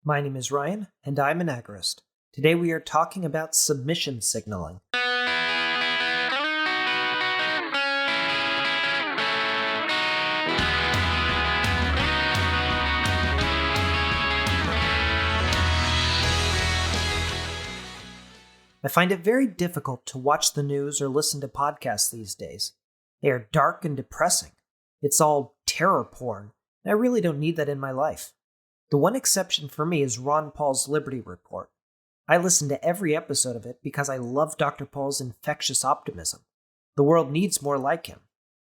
My name is Ryan, and I'm an agorist. Today we are talking about submission signaling. I find it very difficult to watch the news or listen to podcasts these days. They are dark and depressing. It's all terror porn, and I really don't need that in my life. The one exception for me is Ron Paul's Liberty Report. I listen to every episode of it because I love Dr. Paul's infectious optimism. The world needs more like him.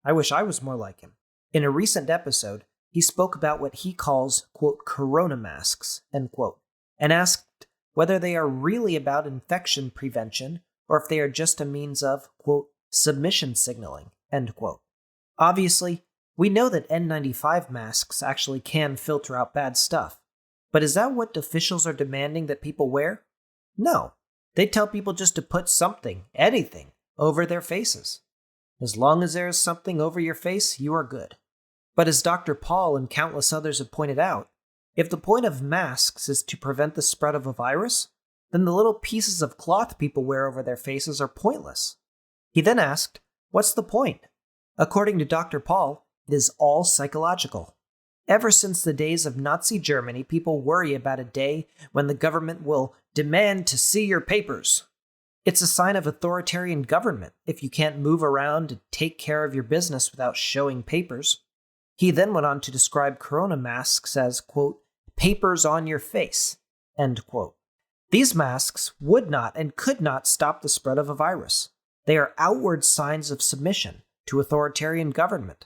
I wish I was more like him. In a recent episode, he spoke about what he calls, quote, corona masks, end quote, and asked whether they are really about infection prevention or if they are just a means of, quote, submission signaling, end quote. Obviously, we know that N95 masks actually can filter out bad stuff. But is that what officials are demanding that people wear? No. They tell people just to put something, anything, over their faces. As long as there is something over your face, you are good. But as Dr. Paul and countless others have pointed out, if the point of masks is to prevent the spread of a virus, then the little pieces of cloth people wear over their faces are pointless. He then asked, what's the point? According to Dr. Paul, it is all psychological. Ever since the days of Nazi Germany, people worry about a day when the government will demand to see your papers. It's a sign of authoritarian government if you can't move around and take care of your business without showing papers. He then went on to describe corona masks as, quote, papers on your face, end quote. These masks would not and could not stop the spread of a virus. They are outward signs of submission to authoritarian government.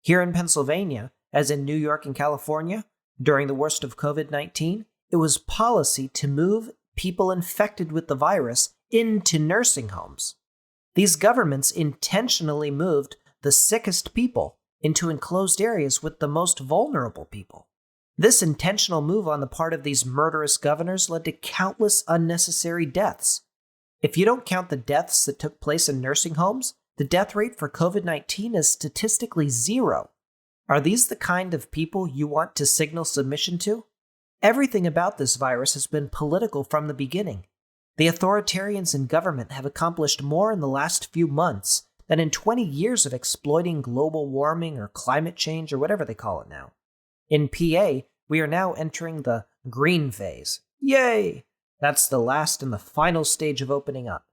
Here in Pennsylvania, as in New York and California, during the worst of COVID-19, it was policy to move people infected with the virus into nursing homes. These governments intentionally moved the sickest people into enclosed areas with the most vulnerable people. This intentional move on the part of these murderous governors led to countless unnecessary deaths. If you don't count the deaths that took place in nursing homes, the death rate for COVID-19 is statistically 0. Are these the kind of people you want to signal submission to? Everything about this virus has been political from the beginning. The authoritarians in government have accomplished more in the last few months than in 20 years of exploiting global warming or climate change or whatever they call it now. In PA, we are now entering the green phase. Yay! That's the last and the final stage of opening up.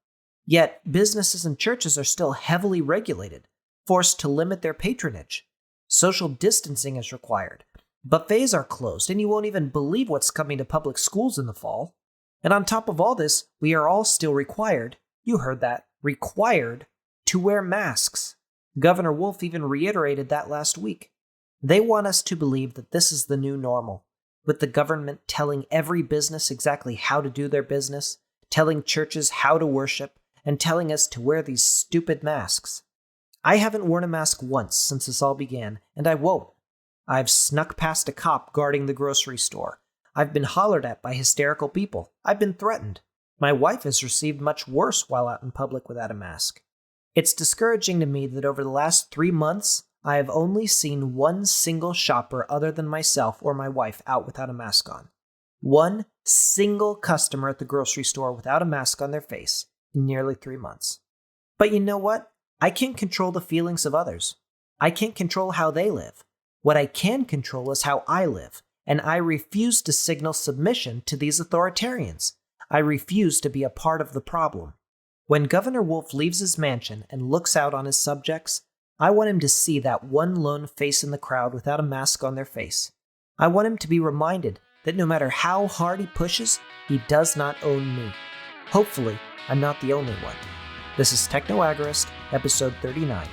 Yet, businesses and churches are still heavily regulated, forced to limit their patronage. Social distancing is required. Buffets are closed, and you won't even believe what's coming to public schools in the fall. And on top of all this, we are all still required, you heard that, required, to wear masks. Governor Wolf even reiterated that last week. They want us to believe that this is the new normal, with the government telling every business exactly how to do their business, telling churches how to worship, and telling us to wear these stupid masks. I haven't worn a mask once since this all began, and I won't. I've snuck past a cop guarding the grocery store. I've been hollered at by hysterical people. I've been threatened. My wife has received much worse while out in public without a mask. It's discouraging to me that over the last 3 months, I have only seen one single shopper other than myself or my wife out without a mask on. One single customer at the grocery store without a mask on their face in nearly 3 months. But you know what? I can't control the feelings of others. I can't control how they live. What I can control is how I live, and I refuse to signal submission to these authoritarians. I refuse to be a part of the problem. When Governor Wolf leaves his mansion and looks out on his subjects, I want him to see that one lone face in the crowd without a mask on their face. I want him to be reminded that no matter how hard he pushes, he does not own me. Hopefully, I'm not the only one. This is Techno-Agorist, episode 39.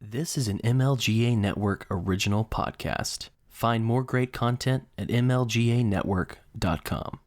This is an MLGA Network original podcast. Find more great content at mlganetwork.com.